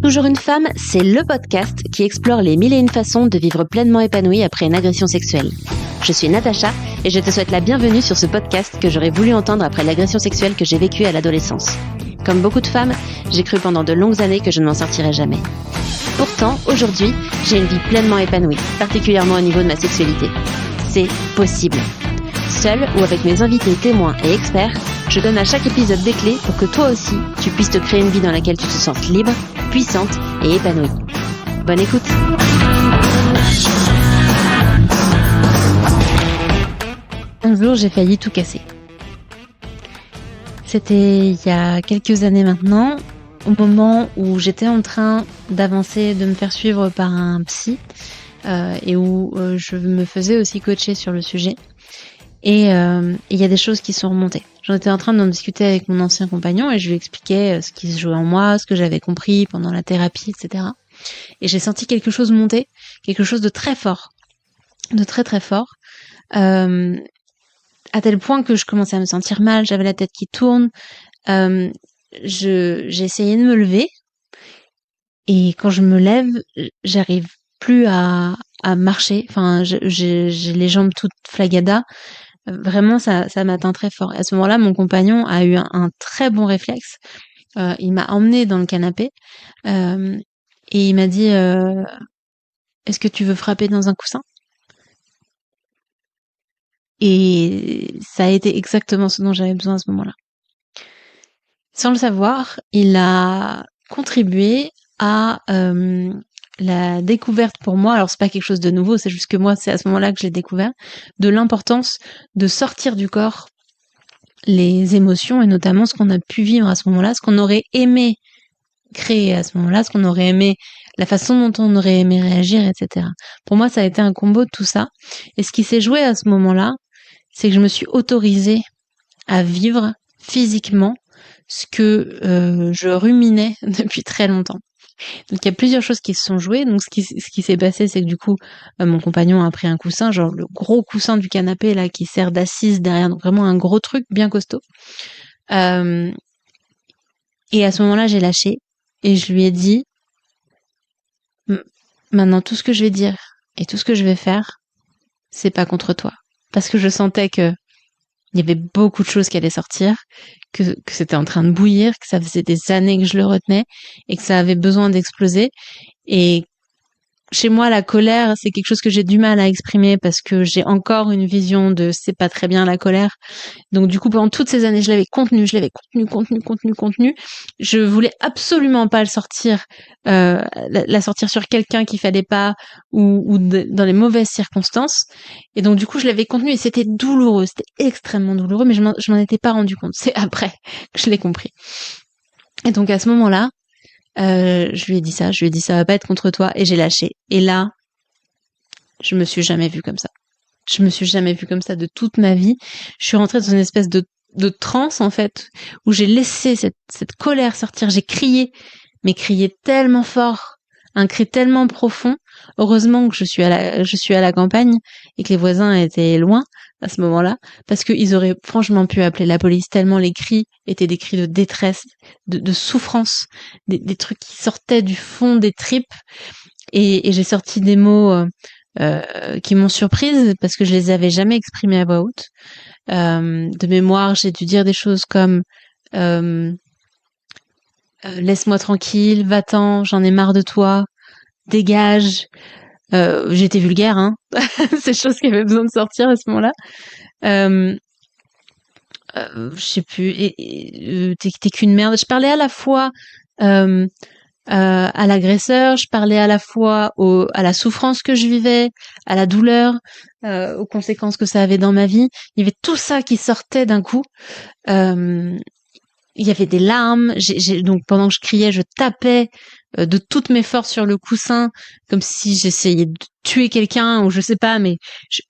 Toujours une femme, c'est le podcast qui explore les mille et une façons de vivre pleinement épanouie après une agression sexuelle. Je suis Natacha et je te souhaite la bienvenue sur ce podcast que j'aurais voulu entendre après l'agression sexuelle que j'ai vécue à l'adolescence. Comme beaucoup de femmes, j'ai cru pendant de longues années que je ne m'en sortirais jamais. Pourtant, aujourd'hui, j'ai une vie pleinement épanouie, particulièrement au niveau de ma sexualité. C'est possible. Seule ou avec mes invités témoins et experts, je donne à chaque épisode des clés pour que toi aussi, tu puisses te créer une vie dans laquelle tu te sentes libre, puissante et épanouie. Bonne écoute. Un jour, j'ai failli tout casser. C'était il y a quelques années maintenant, au moment où j'étais en train d'avancer, de me faire suivre par un psy, et où je me faisais aussi coacher sur le sujet. Et il y a des choses qui sont remontées. J'en étais en train d'en discuter avec mon ancien compagnon et je lui expliquais ce qui se jouait en moi, ce que j'avais compris pendant la thérapie, etc. Et j'ai senti quelque chose monter, quelque chose de très fort, de très très fort, à tel point que je commençais à me sentir mal, j'avais la tête qui tourne. J'ai essayé de me lever et quand je me lève, j'arrive plus à marcher. Enfin, j'ai les jambes toutes flagadas. Vraiment, ça m'atteint très fort. Et à ce moment-là, mon compagnon a eu un très bon réflexe. Il m'a emmené dans le canapé et il m'a dit est-ce que tu veux frapper dans un coussin? Et ça a été exactement ce dont j'avais besoin à ce moment-là. Sans le savoir, il a contribué à la découverte pour moi, alors c'est pas quelque chose de nouveau, c'est juste que moi c'est à ce moment-là que je l'ai découvert, de l'importance de sortir du corps les émotions et notamment ce qu'on a pu vivre à ce moment-là, ce qu'on aurait aimé créer à ce moment-là, ce qu'on aurait aimé, la façon dont on aurait aimé réagir, etc. Pour moi ça a été un combo de tout ça et ce qui s'est joué à ce moment-là, c'est que je me suis autorisée à vivre physiquement ce que je ruminais depuis très longtemps. Donc il y a plusieurs choses qui se sont jouées. Donc ce qui s'est passé, c'est que du coup mon compagnon a pris un coussin, genre le gros coussin du canapé là qui sert d'assise derrière, donc vraiment un gros truc bien costaud. Et à ce moment-là, j'ai lâché et je lui ai dit maintenant tout ce que je vais dire et tout ce que je vais faire, c'est pas contre toi, parce que je sentais que il y avait beaucoup de choses qui allaient sortir, que c'était en train de bouillir, que ça faisait des années que je le retenais et que ça avait besoin d'exploser. Et chez moi, la colère, c'est quelque chose que j'ai du mal à exprimer parce que j'ai encore une vision de c'est pas très bien la colère. Donc du coup, pendant toutes ces années, je l'avais contenu. Je voulais absolument pas le sortir, la sortir sur quelqu'un qu'il fallait pas ou dans les mauvaises circonstances. Et donc du coup, je l'avais contenu et c'était douloureux, c'était extrêmement douloureux, mais je m'en étais pas rendu compte. C'est après que je l'ai compris. Et donc à ce moment-là, je lui ai dit ça va pas être contre toi et j'ai lâché. Et là, je me suis jamais vue comme ça. Je me suis jamais vue comme ça de toute ma vie. Je suis rentrée dans une espèce de transe en fait, où j'ai laissé cette colère sortir. J'ai crié, mais crié tellement fort, un cri tellement profond. Heureusement que je suis à la campagne et que les voisins étaient loin à ce moment-là, parce qu'ils auraient franchement pu appeler la police tellement les cris étaient des cris de détresse, de souffrance, des trucs qui sortaient du fond des tripes. Et j'ai sorti des mots qui m'ont surprise parce que je les avais jamais exprimés à voix haute. De mémoire, j'ai dû dire des choses comme laisse-moi tranquille, va-t'en, j'en ai marre de toi, dégage. J'étais vulgaire, hein. Ces choses qui avaient besoin de sortir à ce moment-là. Je sais plus. T'es qu'une merde. Je parlais à la fois à l'agresseur, je parlais à la fois à la souffrance que je vivais, à la douleur, aux conséquences que ça avait dans ma vie. Il y avait tout ça qui sortait d'un coup. Il y avait des larmes. Donc pendant que je criais, je tapais de toutes mes forces sur le coussin, comme si j'essayais de tuer quelqu'un ou je sais pas. Mais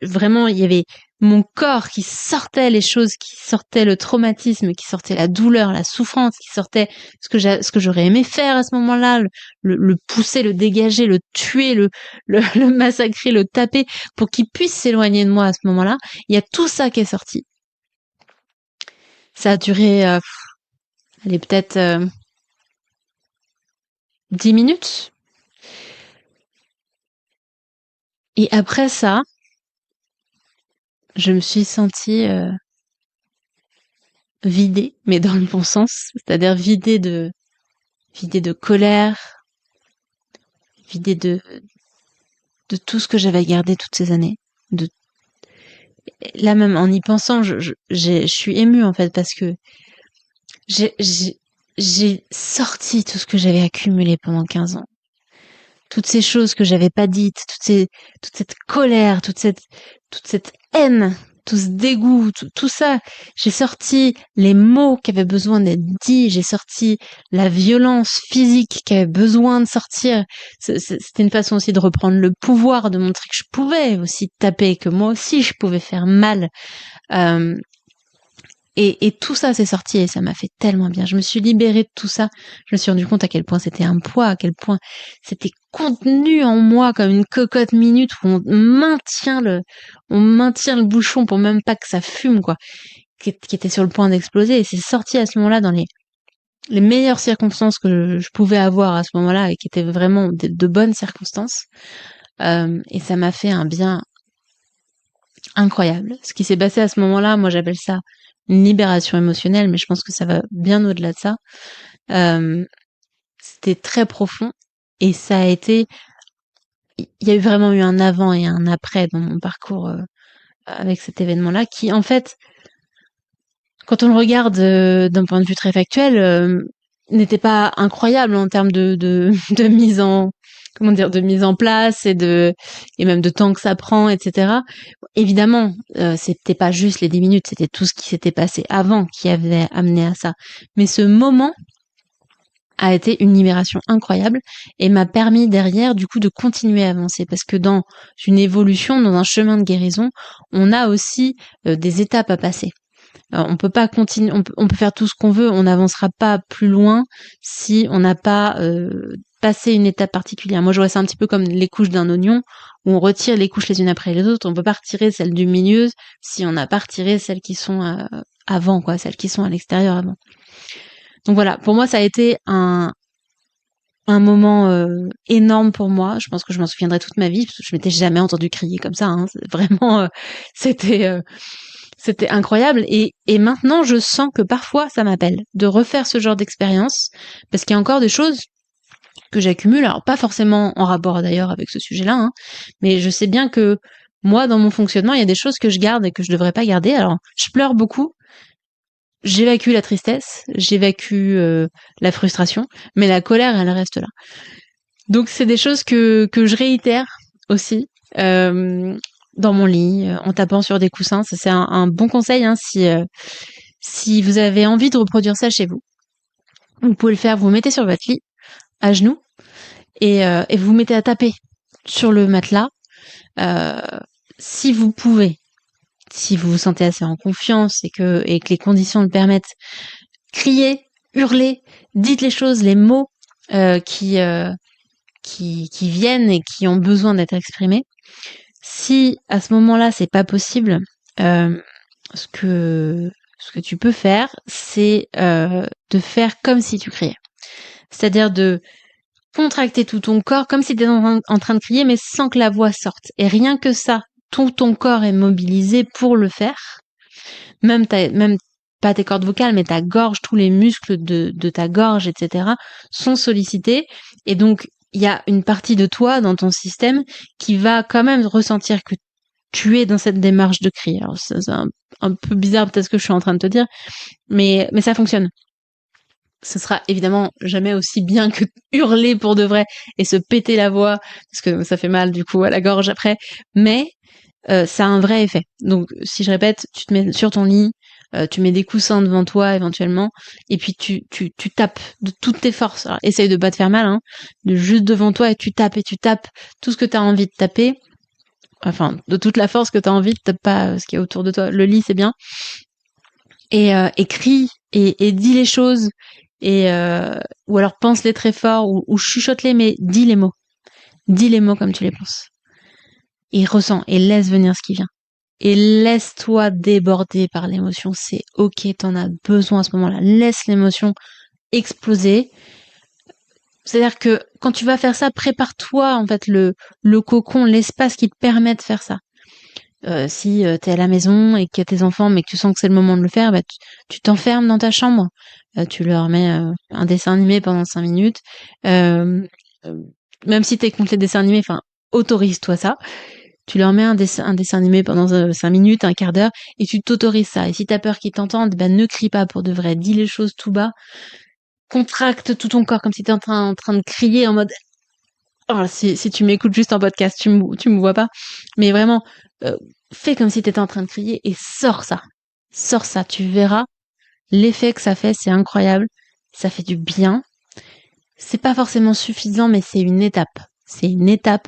vraiment, il y avait mon corps qui sortait les choses, qui sortait le traumatisme, qui sortait la douleur, la souffrance, qui sortait ce que j'aurais aimé faire à ce moment-là, le pousser, le dégager, le tuer, le massacrer, le taper, pour qu'il puisse s'éloigner de moi à ce moment-là. Il y a tout ça qui est sorti. Ça a duré, allez, peut-être 10 minutes. Et après ça, je me suis sentie vidée, mais dans le bon sens, c'est-à-dire vidée de colère, vidée de tout ce que j'avais gardé toutes ces années. De, là même en y pensant, je suis émue en fait parce que j'ai, j'ai, j'ai sorti tout ce que j'avais accumulé pendant 15 ans. Toutes ces choses que j'avais pas dites, toute cette colère, toute cette haine, tout ce dégoût, tout ça. J'ai sorti les mots qui avaient besoin d'être dits, j'ai sorti la violence physique qui avait besoin de sortir. C'était une façon aussi de reprendre le pouvoir, de montrer que je pouvais aussi taper, que moi aussi je pouvais faire mal. Euh, et tout ça s'est sorti et ça m'a fait tellement bien. Je me suis libérée de tout ça. Je me suis rendu compte à quel point c'était un poids, à quel point c'était contenu en moi comme une cocotte minute où on maintient le bouchon pour même pas que ça fume, quoi, qui était sur le point d'exploser. Et c'est sorti à ce moment-là dans les meilleures circonstances que je pouvais avoir à ce moment-là et qui étaient vraiment de bonnes circonstances. Et ça m'a fait un bien incroyable. Ce qui s'est passé à ce moment-là, moi j'appelle ça une libération émotionnelle, mais je pense que ça va bien au-delà de ça. C'était très profond et ça a été, il y a eu vraiment eu un avant et un après dans mon parcours avec cet événement-là, qui en fait, quand on le regarde d'un point de vue très factuel, n'était pas incroyable en termes de mise en comment dire, de mise en place et même de temps que ça prend, etc. Évidemment, c'était pas juste les 10 minutes, c'était tout ce qui s'était passé avant qui avait amené à ça. Mais ce moment a été une libération incroyable et m'a permis derrière du coup de continuer à avancer parce que dans une évolution, dans un chemin de guérison, on a aussi des étapes à passer. On peut pas continuer, on peut faire tout ce qu'on veut, on n'avancera pas plus loin si on n'a pas passé une étape particulière. Moi, je vois ça un petit peu comme les couches d'un oignon, où on retire les couches les unes après les autres. On peut pas retirer celles du milieu si on n'a pas retiré celles qui sont avant, quoi, celles qui sont à l'extérieur avant. Donc voilà, pour moi, ça a été un moment énorme pour moi. Je pense que je m'en souviendrai toute ma vie, parce que je m'étais jamais entendu crier comme ça. Hein. Vraiment, c'était incroyable. Et maintenant, je sens que parfois, ça m'appelle de refaire ce genre d'expérience, parce qu'il y a encore des choses que j'accumule. Alors, pas forcément en rapport d'ailleurs avec ce sujet-là, hein, mais je sais bien que moi, dans mon fonctionnement, il y a des choses que je garde et que je devrais pas garder. Alors, je pleure beaucoup. J'évacue la tristesse, j'évacue la frustration, mais la colère, elle reste là. Donc c'est des choses que je réitère aussi dans mon lit, en tapant sur des coussins. Ça c'est un bon conseil hein, si vous avez envie de reproduire ça chez vous. Vous pouvez le faire, vous vous mettez sur votre lit, à genoux, et vous vous mettez à taper sur le matelas. Euh, si vous pouvez, si vous vous sentez assez en confiance et que les conditions le permettent, criez, hurlez, dites les choses, les mots qui viennent et qui ont besoin d'être exprimés. Si à ce moment-là c'est pas possible, ce que tu peux faire, c'est de faire comme si tu criais. C'est-à-dire de contracter tout ton corps comme si tu étais en train de crier, mais sans que la voix sorte. Et rien que ça, tout ton corps est mobilisé pour le faire. Même pas tes cordes vocales, mais ta gorge, tous les muscles de ta gorge, etc., sont sollicités. Et donc, il y a une partie de toi dans ton système qui va quand même ressentir que tu es dans cette démarche de cri. Alors, c'est un peu bizarre peut-être ce que je suis en train de te dire, mais ça fonctionne. Ce sera évidemment jamais aussi bien que hurler pour de vrai et se péter la voix, parce que ça fait mal du coup à la gorge après, mais ça a un vrai effet. Donc, si je répète, tu te mets sur ton lit, tu mets des coussins devant toi éventuellement, et puis tu tapes de toutes tes forces. Alors, essaye de pas te faire mal, hein, de juste devant toi et tu tapes tout ce que tu as envie de taper. Enfin, de toute la force que tu as envie, tape pas ce qui est autour de toi. Le lit, c'est bien. Et crie et dis les choses ou alors pense-les très fort ou chuchote-les, mais dis les mots. Dis les mots comme tu les penses. Et ressens et laisse venir ce qui vient. Et laisse-toi déborder par l'émotion. C'est ok, t'en as besoin à ce moment-là. Laisse l'émotion exploser. C'est-à-dire que quand tu vas faire ça, prépare-toi en fait le cocon, l'espace qui te permet de faire ça. Si t'es à la maison et qu'il y a tes enfants, mais que tu sens que c'est le moment de le faire, bah tu t'enfermes dans ta chambre. Tu leur mets un dessin animé pendant 5 minutes. Euh, euh, Même si t'es contre les dessins animés, enfin, autorise-toi ça. Tu leur mets un dessin animé pendant 5 minutes, un quart d'heure, et tu t'autorises ça. Et si t'as peur qu'ils t'entendent, ben ne crie pas pour de vrai. Dis les choses tout bas. Contracte tout ton corps comme si t'étais en train de crier en mode. Oh, si tu m'écoutes juste en podcast, tu me vois pas. Mais vraiment, euh, fais comme si t'étais en train de crier et sors ça. Sors ça. Tu verras l'effet que ça fait. C'est incroyable. Ça fait du bien. C'est pas forcément suffisant, mais c'est une étape. C'est une étape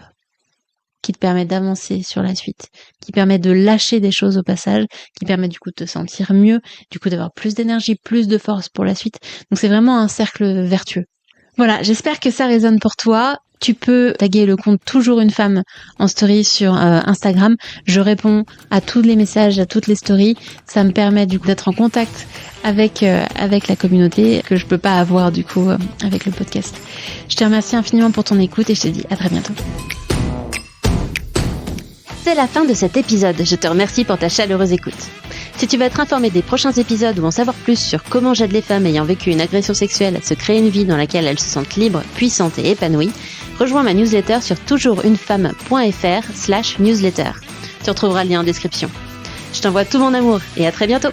qui te permet d'avancer sur la suite, qui permet de lâcher des choses au passage, qui permet du coup de te sentir mieux, du coup d'avoir plus d'énergie, plus de force pour la suite. Donc c'est vraiment un cercle vertueux. Voilà, j'espère que ça résonne pour toi. Tu peux taguer le compte Toujours une femme en story sur Instagram. Je réponds à tous les messages, à toutes les stories. Ça me permet du coup d'être en contact avec la communauté que je peux pas avoir du coup avec le podcast. Je te remercie infiniment pour ton écoute et je te dis à très bientôt. C'est la fin de cet épisode. Je te remercie pour ta chaleureuse écoute. Si tu veux être informé des prochains épisodes ou en savoir plus sur comment j'aide les femmes ayant vécu une agression sexuelle à se créer une vie dans laquelle elles se sentent libres, puissantes et épanouies, rejoins ma newsletter sur toujoursunefemme.fr/newsletter. Tu retrouveras le lien en description. Je t'envoie tout mon amour et à très bientôt.